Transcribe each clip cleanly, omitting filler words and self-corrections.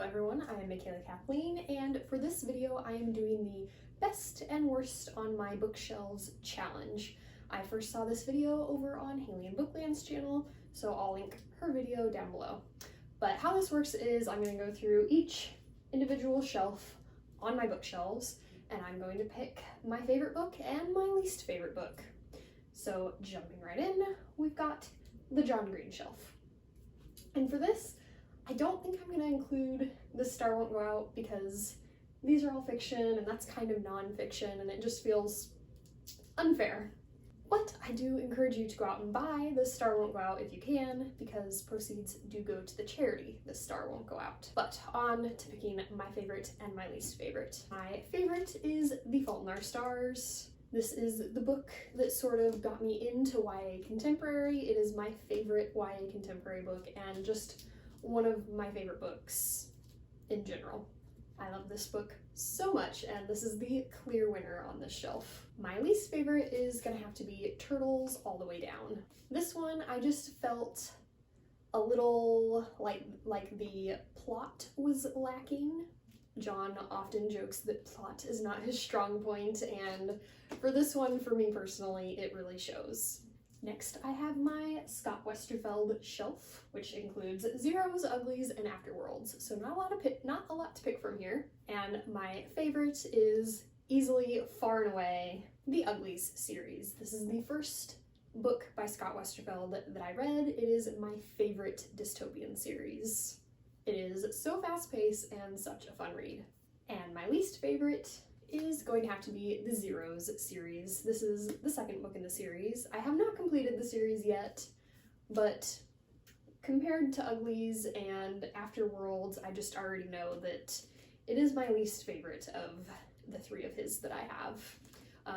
Hello everyone, I am Michaela Kathleen, and for this video I am doing the best and worst on my bookshelves challenge. I first saw this video over on Haley and Bookland's channel, so I'll link her video down below. But how this works is I'm going to go through each individual shelf on my bookshelves, and I'm going to pick my favorite book and my least favorite book. So jumping right in, we've got the John Green shelf. And for this, I don't think I'm going to include The Star Won't Go Out because these are all fiction and that's kind of nonfiction and it just feels unfair. But I do encourage you to go out and buy The Star Won't Go Out if you can, because proceeds do go to the charity The Star Won't Go Out. But on to picking my favorite and my least favorite. My favorite is The Fault in Our Stars. This is the book that sort of got me into YA contemporary. It is my favorite YA contemporary book and just one of my favorite books in general. I love this book so much, and this is the clear winner on this shelf. My least favorite is gonna have to be Turtles All the Way Down. This one I just felt a little like the plot was lacking. John often jokes that plot is not his strong point, and for this one, for me personally, it really shows. Next, I have my Scott Westerfeld shelf, which includes Zeros, Uglies, and Afterworlds, so not a lot to pick from here. And my favorite is easily, far and away, the Uglies series. This is the first book by Scott Westerfeld that I read. It is my favorite dystopian series. It is so fast-paced and such a fun read. And my least favorite is going to have to be the Zeros series. This is the second book in the series. I have not completed the series yet, but compared to Uglies and Afterworlds, I just already know that it is my least favorite of the three of his that I have.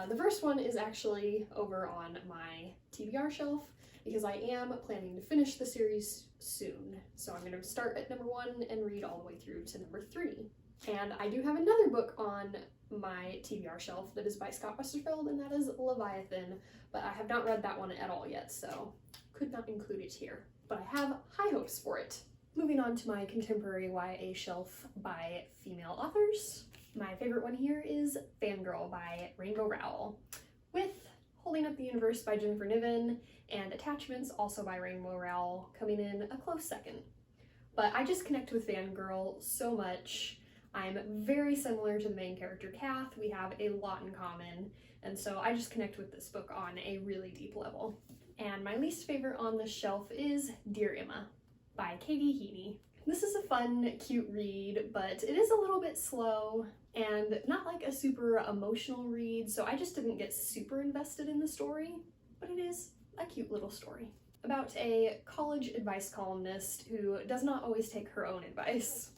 The first one is actually over on my TBR shelf because I am planning to finish the series soon. So I'm going to start at number 1 and read all the way through to number 3. And I do have another book on my TBR shelf that is by Scott Westerfeld, and that is Leviathan, but I have not read that one at all yet, so could not include it here. But I have high hopes for it. Moving on to my contemporary YA shelf by female authors. My favorite one here is Fangirl by Rainbow Rowell, with Holding Up the Universe by Jennifer Niven and Attachments, also by Rainbow Rowell, coming in a close second. But I just connect with Fangirl so much. I'm very similar to the main character, Kath. We have a lot in common, and so I just connect with this book on a really deep level. And my least favorite on this shelf is Dear Emma by Katie Heaney. This is a fun, cute read, but it is a little bit slow and not like a super emotional read, so I just didn't get super invested in the story, but it is a cute little story about a college advice columnist who does not always take her own advice.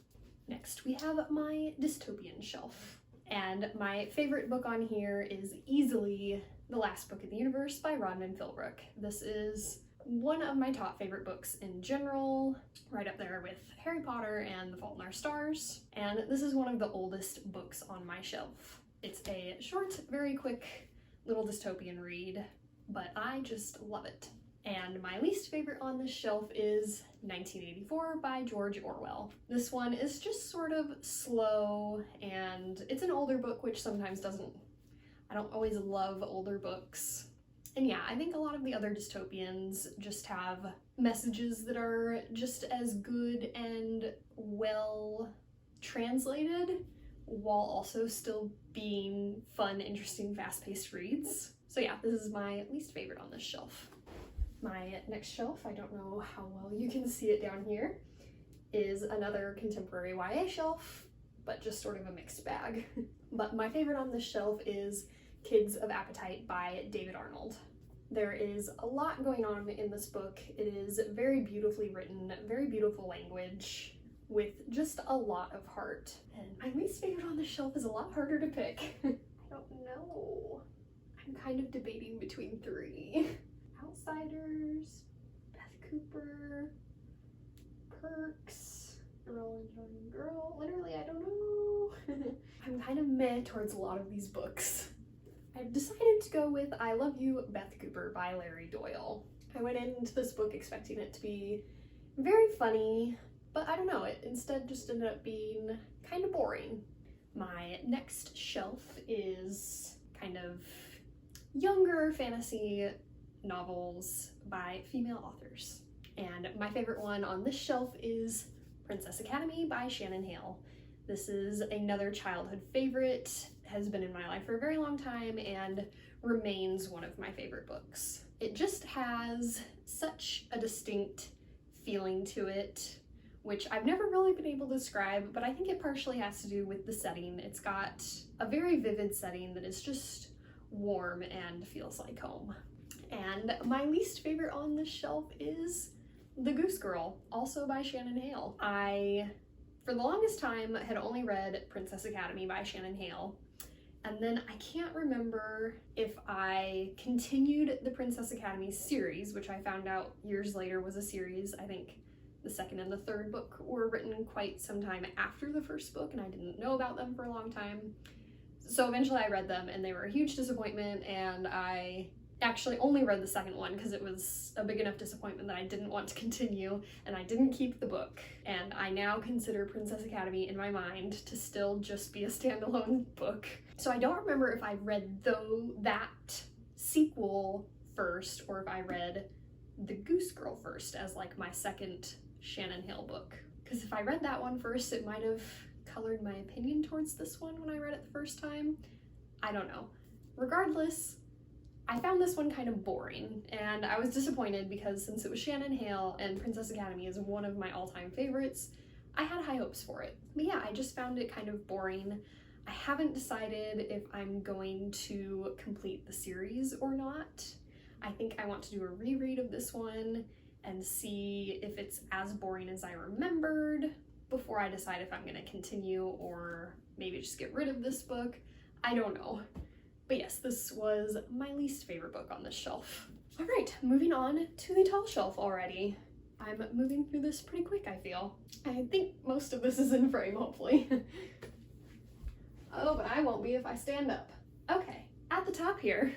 Next, we have my dystopian shelf, and my favorite book on here is easily The Last Book in the Universe by Rodman Philbrook. This is one of my top favorite books in general, right up there with Harry Potter and The Fault in Our Stars, and this is one of the oldest books on my shelf. It's a short, very quick little dystopian read, but I just love it. And my least favorite on this shelf is 1984 by George Orwell. This one is just sort of slow, and it's an older book, which sometimes I don't always love older books. And yeah, I think a lot of the other dystopians just have messages that are just as good and well translated, while also still being fun, interesting, fast-paced reads. So yeah, this is my least favorite on this shelf. My next shelf, I don't know how well you can see it down here, is another contemporary YA shelf, but just sort of a mixed bag. But my favorite on this shelf is Kids of Appetite by David Arnold. There is a lot going on in this book. It is very beautifully written, very beautiful language, with just a lot of heart. And my least favorite on this shelf is a lot harder to pick. I don't know. I'm kind of debating between 3. Outsiders, Beth Cooper, Perks, Girl Enjoying Girl. Literally, I don't know. I'm kind of meh towards a lot of these books. I've decided to go with I Love You, Beth Cooper by Larry Doyle. I went into this book expecting it to be very funny but I don't know, it instead just ended up being kind of boring. My next shelf is kind of younger fantasy novels by female authors. And my favorite one on this shelf is Princess Academy by Shannon Hale. This is another childhood favorite, has been in my life for a very long time, and remains one of my favorite books. It just has such a distinct feeling to it, which I've never really been able to describe, but I think it partially has to do with the setting. It's got a very vivid setting that is just warm and feels like home. And my least favorite on this shelf is The Goose Girl, also by Shannon Hale. I, for the longest time, had only read Princess Academy by Shannon Hale, and then I can't remember if I continued the Princess Academy series, which I found out years later was a series. I think the second and the third book were written quite some time after the first book, and I didn't know about them for a long time. So eventually I read them, and they were a huge disappointment, and I actually only read the second one because it was a big enough disappointment that I didn't want to continue, and I didn't keep the book. And I now consider Princess Academy in my mind to still just be a standalone book. So I don't remember if I read that sequel first, or if I read The Goose Girl first as like my second Shannon Hale book. Because if I read that one first, it might have colored my opinion towards this one when I read it the first time. I don't know. Regardless, I found this one kind of boring, and I was disappointed because since it was Shannon Hale and Princess Academy is one of my all-time favorites, I had high hopes for it. But yeah, I just found it kind of boring. I haven't decided if I'm going to complete the series or not. I think I want to do a reread of this one and see if it's as boring as I remembered before I decide if I'm going to continue or maybe just get rid of this book. I don't know. But yes, this was my least favorite book on this shelf. All right, moving on to the tall shelf already. I'm moving through this pretty quick, I feel. I think most of this is in frame, hopefully. Oh, but I won't be if I stand up. Okay, at the top here,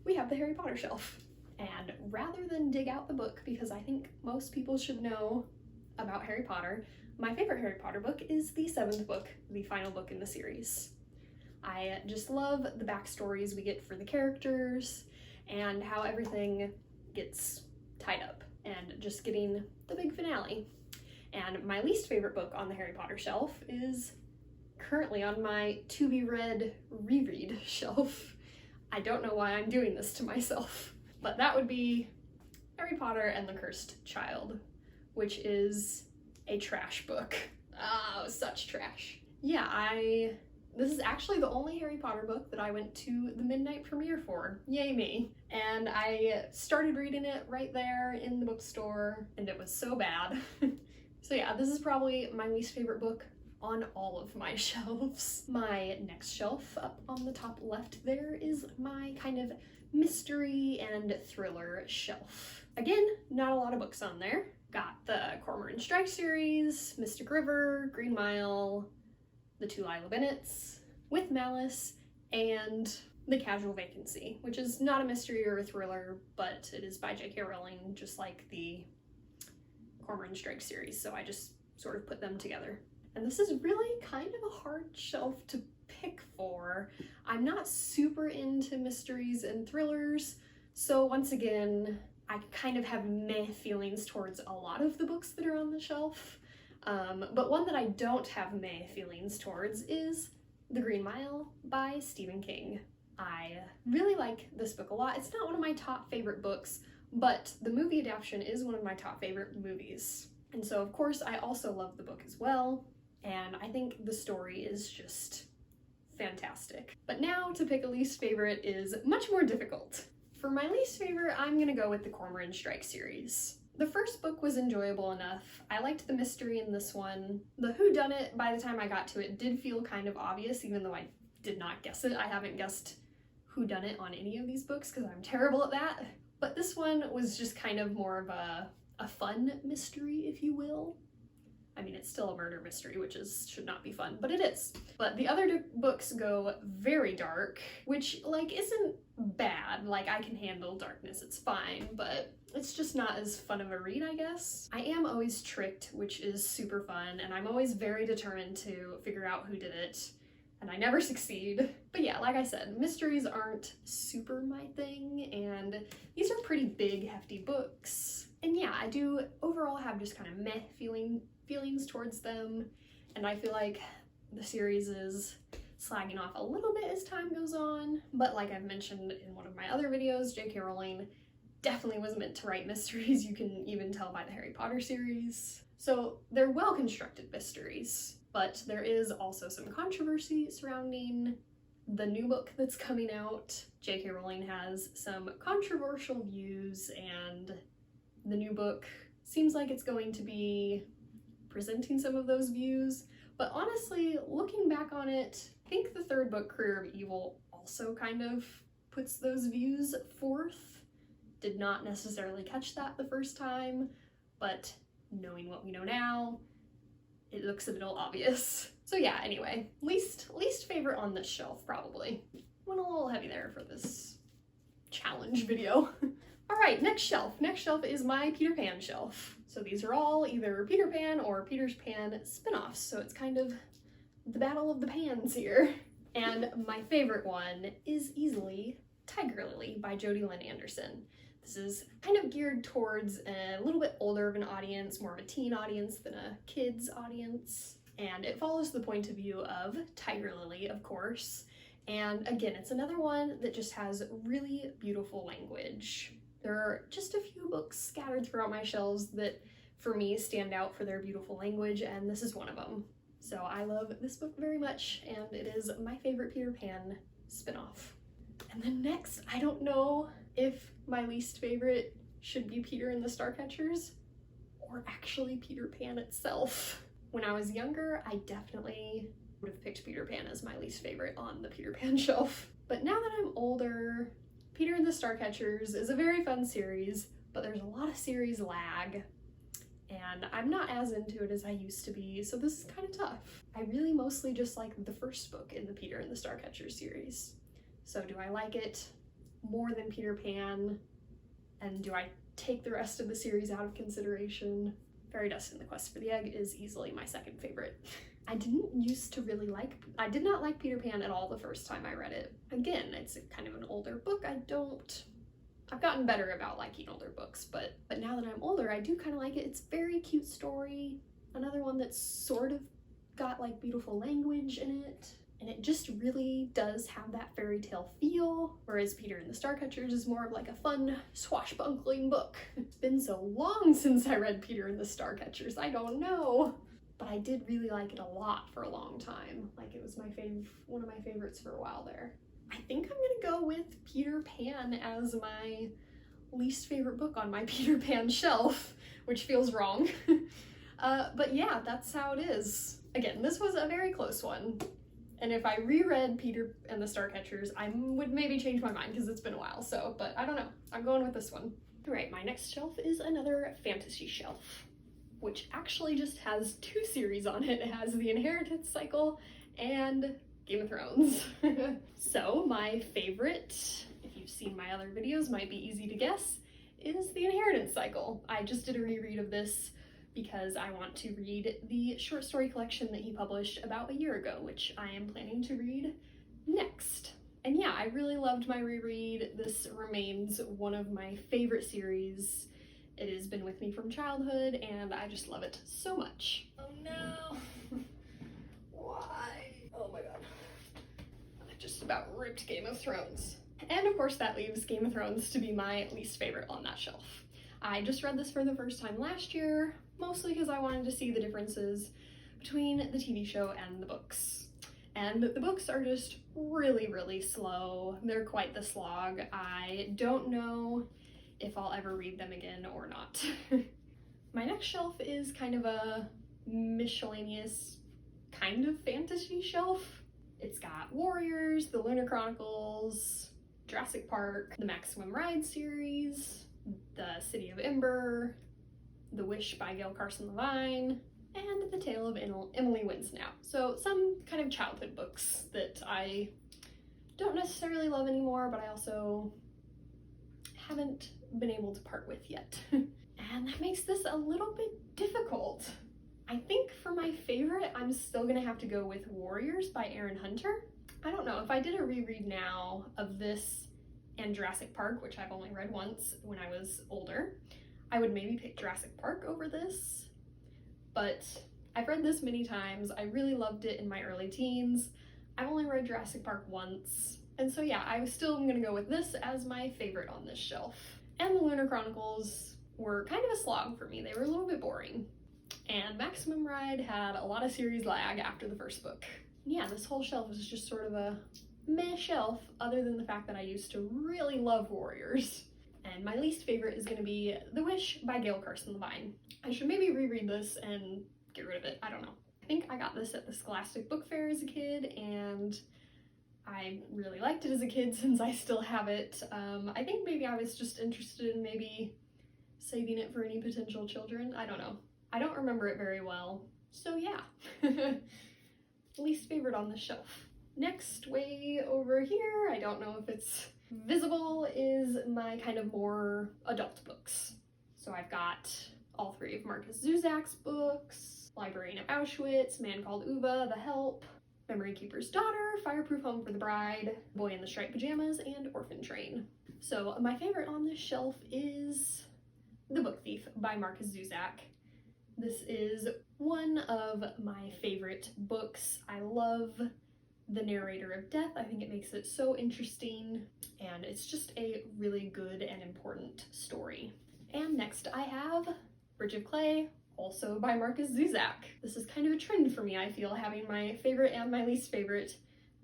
we have the Harry Potter shelf. And rather than dig out the book, because I think most people should know about Harry Potter, my favorite Harry Potter book is the 7th book, the final book in the series. I just love the backstories we get for the characters and how everything gets tied up and just getting the big finale. And my least favorite book on the Harry Potter shelf is currently on my to-be-read reread shelf. I don't know why I'm doing this to myself, but that would be Harry Potter and the Cursed Child, which is a trash book. Oh, such trash. Yeah, this is actually the only Harry Potter book that I went to the midnight premiere for. Yay me. And I started reading it right there in the bookstore, and it was so bad. So yeah, this is probably my least favorite book on all of my shelves. My next shelf up on the top left there is my kind of mystery and thriller shelf. Again, not a lot of books on there. Got the Cormoran Strike series, Mystic River, Green Mile, The Two Lila Bennets, With Malice, and The Casual Vacancy, which is not a mystery or a thriller, but it is by J.K. Rowling, just like the Cormoran Strike series, so I just sort of put them together. And this is really kind of a hard shelf to pick for. I'm not super into mysteries and thrillers, so once again, I kind of have meh feelings towards a lot of the books that are on the shelf. But one that I don't have meh feelings towards is The Green Mile by Stephen King. I really like this book a lot. It's not one of my top favorite books, but the movie adaptation is one of my top favorite movies. And so of course I also love the book as well, and I think the story is just fantastic. But now to pick a least favorite is much more difficult. For my least favorite, I'm gonna go with the Cormoran Strike series. The first book was enjoyable enough. I liked the mystery in this one. The whodunit, by the time I got to it, did feel kind of obvious, even though I did not guess it. I haven't guessed whodunit on any of these books because I'm terrible at that. But this one was just kind of more of a fun mystery, if you will. I mean, it's still a murder mystery, which should not be fun, but it is. But the other books go very dark, which, like, isn't bad. Like, I can handle darkness, it's fine, but it's just not as fun of a read, I guess. I am always tricked, which is super fun, and I'm always very determined to figure out who did it, and I never succeed. But yeah, like I said, mysteries aren't super my thing, and these are pretty big, hefty books. And yeah, I do overall have just kind of meh feelings towards them, and I feel like the series is slagging off a little bit as time goes on, but like I've mentioned in one of my other videos, J.K. Rowling definitely was meant to write mysteries. You can even tell by the Harry Potter series. So they're well-constructed mysteries, but there is also some controversy surrounding the new book that's coming out. J.K. Rowling has some controversial views, and the new book seems like it's going to be presenting some of those views. But honestly, looking back on it, I think the third book, Career of Evil, also kind of puts those views forth. Did not necessarily catch that the first time, but knowing what we know now, it looks a little obvious. So yeah, anyway, least favorite on this shelf, probably. Went a little heavy there for this challenge video. All right, next shelf. Next shelf is my Peter Pan shelf. So these are all either Peter Pan or Peter's Pan spin-offs, so it's kind of the battle of the pans here. And my favorite one is easily Tiger Lily by Jodi Lynn Anderson. This is kind of geared towards a little bit older of an audience, more of a teen audience than a kids audience. And it follows the point of view of Tiger Lily, of course. And again, it's another one that just has really beautiful language. There are just a few books scattered throughout my shelves that, for me, stand out for their beautiful language, and this is one of them. So I love this book very much, and it is my favorite Peter Pan spinoff. And then next, I don't know if my least favorite should be Peter and the Starcatchers, or actually Peter Pan itself. When I was younger, I definitely would have picked Peter Pan as my least favorite on the Peter Pan shelf. But now that I'm older, Peter and the Starcatchers is a very fun series, but there's a lot of series lag, and I'm not as into it as I used to be, so this is kind of tough. I really mostly just like the first book in the Peter and the Starcatchers series. So do I like it more than Peter Pan, and do I take the rest of the series out of consideration? Fairy Dust and the Quest for the Egg is easily my second favorite. I did not like Peter Pan at all the first time I read it. Again, it's kind of an older book. I've gotten better about liking older books, but now that I'm older, I do kind of like it. It's a very cute story. Another one that's sort of got like beautiful language in it. And it just really does have that fairy tale feel, whereas Peter and the Starcatchers is more of like a fun, swashbuckling book. It's been so long since I read Peter and the Starcatchers, I don't know. But I did really like it a lot for a long time. Like, it was one of my favorites for a while there. I think I'm gonna go with Peter Pan as my least favorite book on my Peter Pan shelf, which feels wrong. But yeah, that's how it is. Again, this was a very close one. And if I reread Peter and the Starcatchers, I would maybe change my mind because it's been a while, so, but I don't know. I'm going with this one. All right, my next shelf is another fantasy shelf, which actually just has two series on it. It has the Inheritance Cycle and Game of Thrones. So my favorite, if you've seen my other videos, might be easy to guess, is the Inheritance Cycle. I just did a reread of this because I want to read the short story collection that he published about a year ago, which I am planning to read next. And yeah, I really loved my reread. This remains one of my favorite series. It has been with me from childhood, and I just love it so much. Oh no! Why? Oh my god. I just about ripped Game of Thrones. And of course that leaves Game of Thrones to be my least favorite on that shelf. I just read this for the first time last year, mostly because I wanted to see the differences between the TV show and the books. And the books are just really, really slow. They're quite the slog. I don't know if I'll ever read them again or not. My next shelf is kind of a miscellaneous kind of fantasy shelf. It's got Warriors, the Lunar Chronicles, Jurassic Park, the Maximum Ride series, the City of Ember, The Wish by Gail Carson Levine, and The Tale of Emily Winsnow. So some kind of childhood books that I don't necessarily love anymore, but I also haven't been able to part with yet. And that makes this a little bit difficult. I think for my favorite, I'm still gonna have to go with Warriors by Erin Hunter. I don't know, if I did a reread now of this and Jurassic Park, which I've only read once when I was older, I would maybe pick Jurassic Park over this. But I've read this many times. I really loved it in my early teens. I've only read Jurassic Park once. And so yeah, I was still gonna go with this as my favorite on this shelf. And the Lunar Chronicles were kind of a slog for me. They were a little bit boring. And Maximum Ride had a lot of series lag after the first book. Yeah, this whole shelf is just sort of a meh shelf, other than the fact that I used to really love Warriors. And my least favorite is gonna be The Wish by Gail Carson Levine. I should maybe reread this and get rid of it, I don't know. I think I got this at the Scholastic Book Fair as a kid, and I really liked it as a kid since I still have it. I think maybe I was just interested in maybe saving it for any potential children, I don't know. I don't remember it very well, so yeah. Least favorite on the shelf. Next, way over here, I don't know if it's visible, is my kind of more adult books. So I've got all three of Marcus Zuzak's books: Librarian of Auschwitz, Man Called Uva, The Help, Memory Keeper's Daughter, Fireproof Home for the Bride, Boy in the Striped Pajamas, and Orphan Train. So my favorite on this shelf is The Book Thief by Marcus Zuzak. This is one of my favorite books. I love the narrator of death. I think it makes it so interesting, and it's just a really good and important story. And next I have Bridge of Clay, also by Marcus Zuzak. This is kind of a trend for me, I feel, having my favorite and my least favorite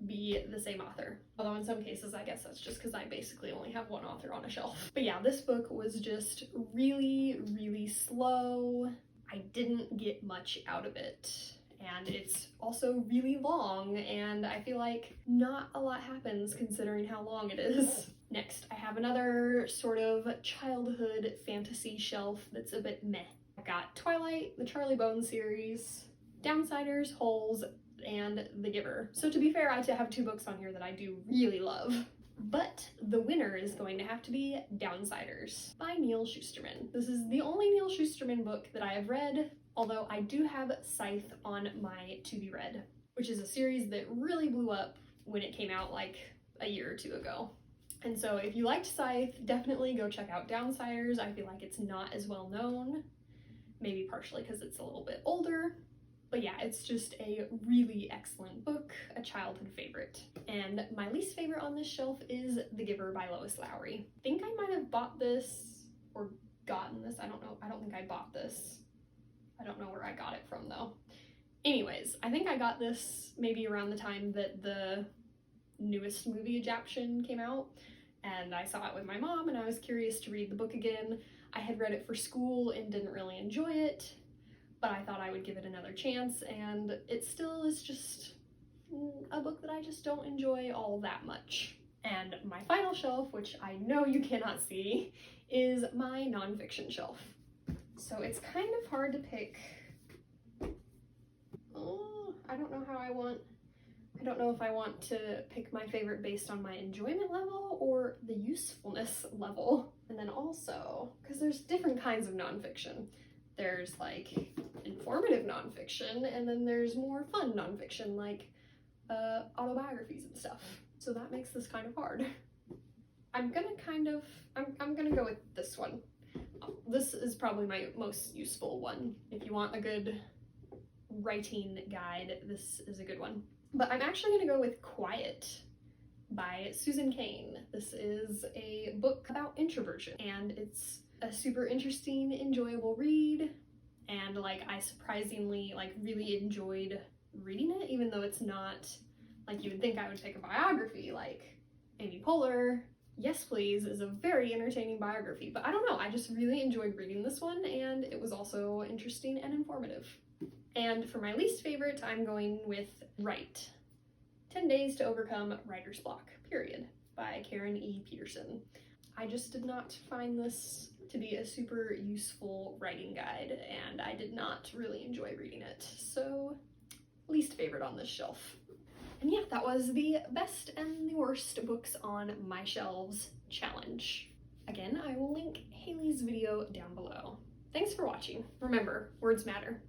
be the same author. Although in some cases, I guess that's just because I basically only have one author on a shelf. But yeah, this book was just really, really slow. I didn't get much out of it. And it's also really long, and I feel like not a lot happens considering how long it is. Next, I have another sort of childhood fantasy shelf that's a bit meh. I've got Twilight, the Charlie Bone series, Downsiders, Holes, and The Giver. So to be fair, I have two books on here that I do really love. But the winner is going to have to be Downsiders by Neal Shusterman. This is the only Neal Shusterman book that I have read, although I do have Scythe on my to be read, which is a series that really blew up when it came out like a year or two ago. And so if you liked Scythe, definitely go check out Downsiders. I feel like it's not as well known, maybe partially because it's a little bit older. But yeah, it's just a really excellent book, a childhood favorite. And my least favorite on this shelf is The Giver by Lois Lowry. I think I might have bought this or gotten this. I don't know. I don't think I bought this. I don't know where I got it from though. Anyways, I think I got this maybe around the time that the newest movie adaptation came out, and I saw it with my mom and I was curious to read the book again. I had read it for school and didn't really enjoy it, but I thought I would give it another chance, and it still is just a book that I just don't enjoy all that much. And my final shelf, which I know you cannot see, is my nonfiction shelf. So it's kind of hard to pick. I don't know if I want to pick my favorite based on my enjoyment level or the usefulness level. And then also, because there's different kinds of nonfiction. There's like informative nonfiction, and then there's more fun nonfiction like autobiographies and stuff. So that makes this kind of hard. I'm gonna go with this one. This is probably my most useful one. If you want a good writing guide, this is a good one. But I'm actually gonna go with Quiet by Susan Cain. This is a book about introversion, and it's a super interesting, enjoyable read. And like, I surprisingly really enjoyed reading it, even though it's not like you would think I would pick a biography like Amy Poehler. Yes Please is a very entertaining biography, but I don't know, I just really enjoyed reading this one, and it was also interesting and informative. And for my least favorite, I'm going with Write, 10 Days to Overcome Writer's Block, period, by Karen E. Peterson. I just did not find this to be a super useful writing guide, and I did not really enjoy reading it, so least favorite on this shelf. And yeah, that was the best and the worst books on my shelves challenge. Again, I will link Haley's video down below. Thanks for watching. Remember, words matter.